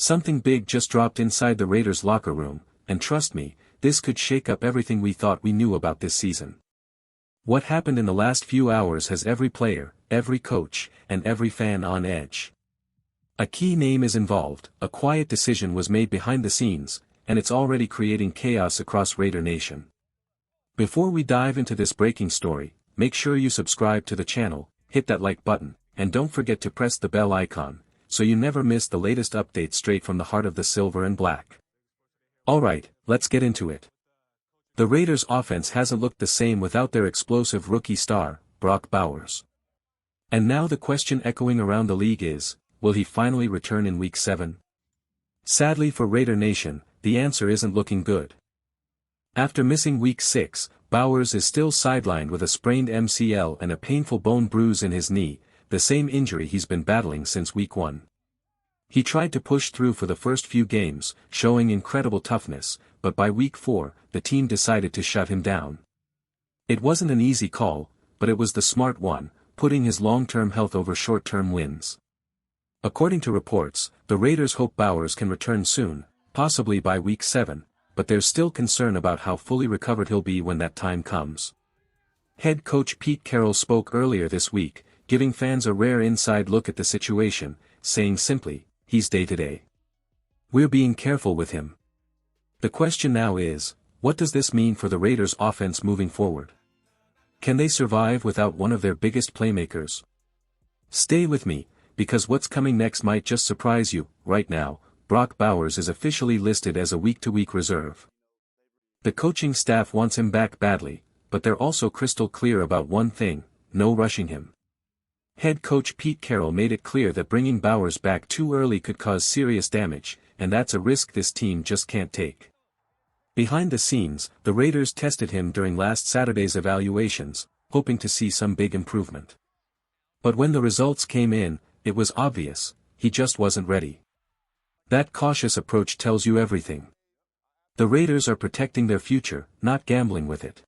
Something big just dropped inside the Raiders' locker room, and trust me, this could shake up everything we thought we knew about this season. What happened in the last few hours has every player, every coach, and every fan on edge. A key name is involved, a quiet decision was made behind the scenes, and it's already creating chaos across Raider Nation. Before we dive into this breaking story, make sure you subscribe to the channel, hit that like button, and don't forget to press the bell icon, so you never miss the latest updates straight from the heart of the silver and black. Alright, let's get into it. The Raiders' offense hasn't looked the same without their explosive rookie star, Brock Bowers. And now the question echoing around the league is, will he finally return in Week 7? Sadly for Raider Nation, the answer isn't looking good. After missing Week 6, Bowers is still sidelined with a sprained MCL and a painful bone bruise in his knee, the same injury he's been battling since Week 1. He tried to push through for the first few games, showing incredible toughness, but by Week 4, the team decided to shut him down. It wasn't an easy call, but it was the smart one, putting his long-term health over short-term wins. According to reports, the Raiders hope Bowers can return soon, possibly by Week 7, but there's still concern about how fully recovered he'll be when that time comes. Head coach Pete Carroll spoke earlier this week, giving fans a rare inside look at the situation, saying simply, "He's day-to-day. We're being careful with him." The question now is, what does this mean for the Raiders' offense moving forward? Can they survive without one of their biggest playmakers? Stay with me, because what's coming next might just surprise you. Right now, Brock Bowers is officially listed as a week-to-week reserve. The coaching staff wants him back badly, but they're also crystal clear about one thing: no rushing him. Head coach Pete Carroll made it clear that bringing Bowers back too early could cause serious damage, and that's a risk this team just can't take. Behind the scenes, the Raiders tested him during last Saturday's evaluations, hoping to see some big improvement. But when the results came in, it was obvious, he just wasn't ready. That cautious approach tells you everything. The Raiders are protecting their future, not gambling with it.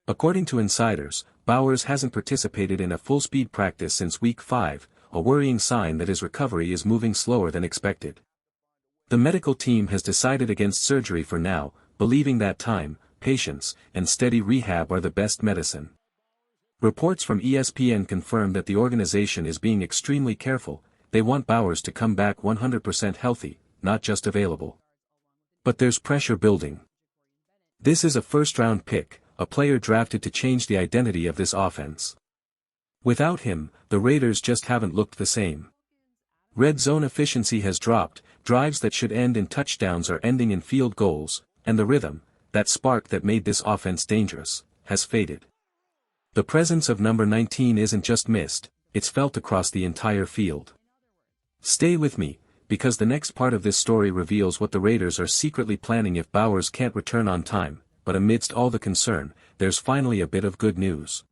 According to insiders, Bowers hasn't participated in a full-speed practice since Week 5, a worrying sign that his recovery is moving slower than expected. The medical team has decided against surgery for now, believing that time, patience, and steady rehab are the best medicine. Reports from ESPN confirm that the organization is being extremely careful. They want Bowers to come back 100% healthy, not just available. But there's pressure building. This is a first-round pick, a player drafted to change the identity of this offense. Without him, the Raiders just haven't looked the same. Red zone efficiency has dropped, drives that should end in touchdowns are ending in field goals, and the rhythm, that spark that made this offense dangerous, has faded. The presence of number 19 isn't just missed, it's felt across the entire field. Stay with me, because the next part of this story reveals what the Raiders are secretly planning if Bowers can't return on time, but amidst all the concern, there's finally a bit of good news.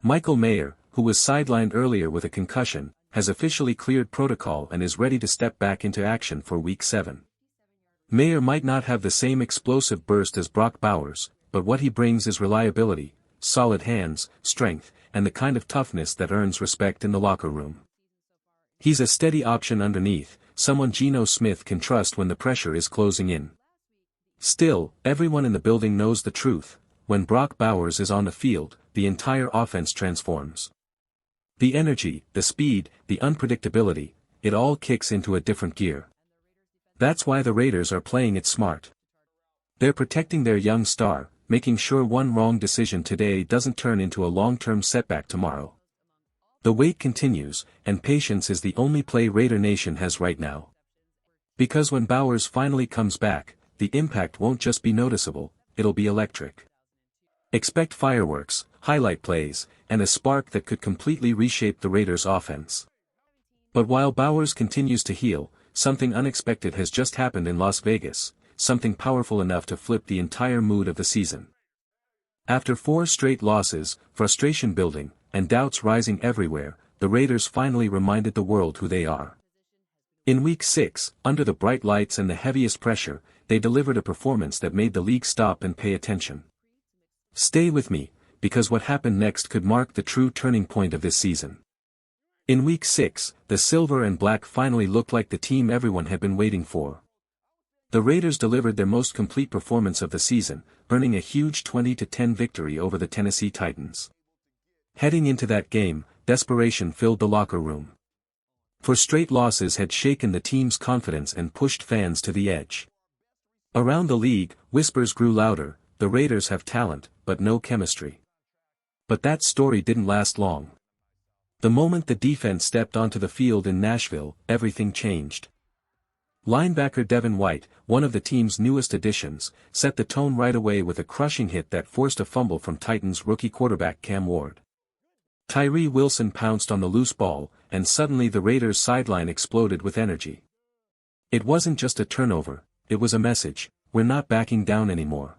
Michael Mayer, who was sidelined earlier with a concussion, has officially cleared protocol and is ready to step back into action for Week 7. Mayer might not have the same explosive burst as Brock Bowers, but what he brings is reliability, solid hands, strength, and the kind of toughness that earns respect in the locker room. He's a steady option underneath, someone Geno Smith can trust when the pressure is closing in. Still, everyone in the building knows the truth: when Brock Bowers is on the field, the entire offense transforms. The energy, the speed, the unpredictability, it all kicks into a different gear. That's why the Raiders are playing it smart. They're protecting their young star, making sure one wrong decision today doesn't turn into a long-term setback tomorrow. The wait continues, and patience is the only play Raider Nation has right now. Because when Bowers finally comes back, the impact won't just be noticeable, it'll be electric. Expect fireworks, highlight plays, and a spark that could completely reshape the Raiders' offense. But while Bowers continues to heal, something unexpected has just happened in Las Vegas, something powerful enough to flip the entire mood of the season. After 4 straight losses, frustration building, and doubts rising everywhere, the Raiders finally reminded the world who they are. In Week 6, under the bright lights and the heaviest pressure, they delivered a performance that made the league stop and pay attention. Stay with me, because what happened next could mark the true turning point of this season. In Week 6, the Silver and Black finally looked like the team everyone had been waiting for. The Raiders delivered their most complete performance of the season, earning a huge 20-10 victory over the Tennessee Titans. Heading into that game, desperation filled the locker room. For straight losses had shaken the team's confidence and pushed fans to the edge. Around the league, whispers grew louder, the Raiders have talent, but no chemistry. But that story didn't last long. The moment the defense stepped onto the field in Nashville, everything changed. Linebacker Devin White, one of the team's newest additions, set the tone right away with a crushing hit that forced a fumble from Titans rookie quarterback Cam Ward. Tyree Wilson pounced on the loose ball, and suddenly the Raiders' sideline exploded with energy. It wasn't just a turnover, it was a message: we're not backing down anymore.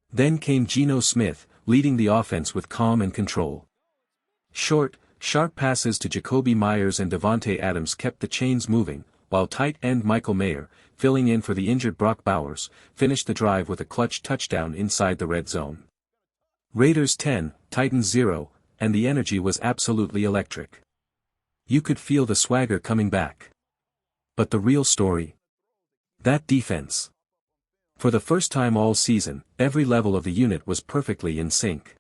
Then came Geno Smith, leading the offense with calm and control. Short, sharp passes to Jacoby Myers and Davante Adams kept the chains moving, while tight end Michael Mayer, filling in for the injured Brock Bowers, finished the drive with a clutch touchdown inside the red zone. Raiders 10, Titans 0, and the energy was absolutely electric. You could feel the swagger coming back. But the real story? That defense. For the first time all season, every level of the unit was perfectly in sync.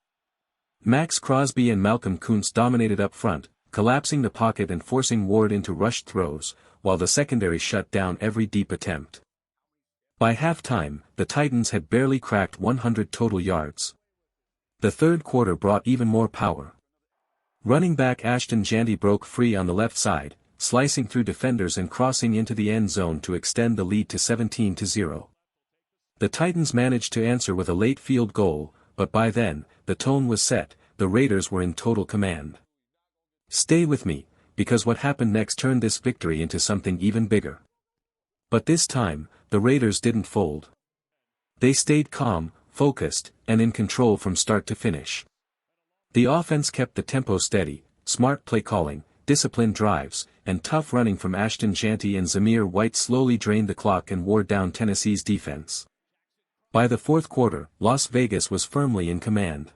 Max Crosby and Malcolm Kuntz dominated up front, collapsing the pocket and forcing Ward into rushed throws, while the secondary shut down every deep attempt. By halftime, the Titans had barely cracked 100 total yards. The third quarter brought even more power. Running back Ashton Janty broke free on the left side, slicing through defenders and crossing into the end zone to extend the lead to 17-0. The Titans managed to answer with a late field goal, but by then, the tone was set, the Raiders were in total command. Stay with me, because what happened next turned this victory into something even bigger. But this time, the Raiders didn't fold. They stayed calm, focused, and in control from start to finish. The offense kept the tempo steady, smart play calling, disciplined drives, and tough running from Ashton Janty and Zamir White slowly drained the clock and wore down Tennessee's defense. By the fourth quarter, Las Vegas was firmly in command.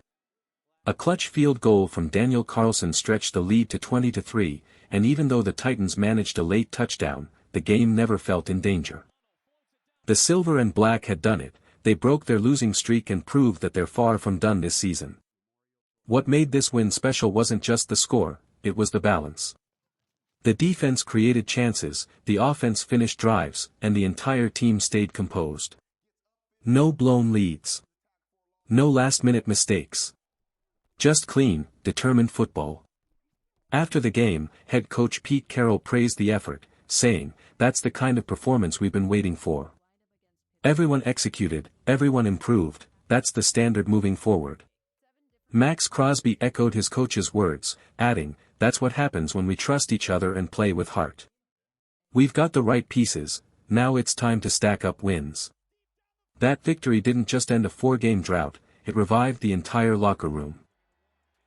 A clutch field goal from Daniel Carlson stretched the lead to 20-3, and even though the Titans managed a late touchdown, the game never felt in danger. The Silver and Black had done it, they broke their losing streak and proved that they're far from done this season. What made this win special wasn't just the score, it was the balance. The defense created chances, the offense finished drives, and the entire team stayed composed. No blown leads. No last-minute mistakes. Just clean, determined football. After the game, head coach Pete Carroll praised the effort, saying, "That's the kind of performance we've been waiting for. Everyone executed, everyone improved, that's the standard moving forward." Max Crosby echoed his coach's words, adding, "That's what happens when we trust each other and play with heart. We've got the right pieces, now it's time to stack up wins." That victory didn't just end a 4-game drought, it revived the entire locker room.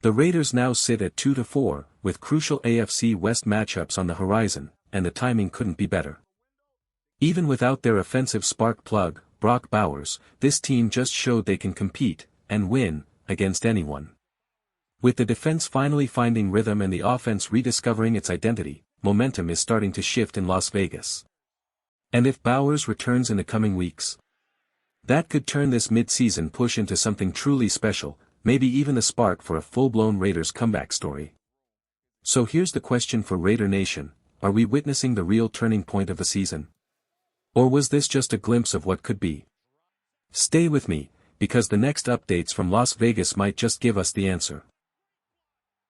The Raiders now sit at 2-4, with crucial AFC West matchups on the horizon, and the timing couldn't be better. Even without their offensive spark plug, Brock Bowers, this team just showed they can compete, and win, against anyone. With the defense finally finding rhythm and the offense rediscovering its identity, momentum is starting to shift in Las Vegas. And if Bowers returns in the coming weeks, that could turn this mid-season push into something truly special, maybe even the spark for a full-blown Raiders comeback story. So here's the question for Raider Nation: are we witnessing the real turning point of the season? Or was this just a glimpse of what could be? Stay with me, because the next updates from Las Vegas might just give us the answer.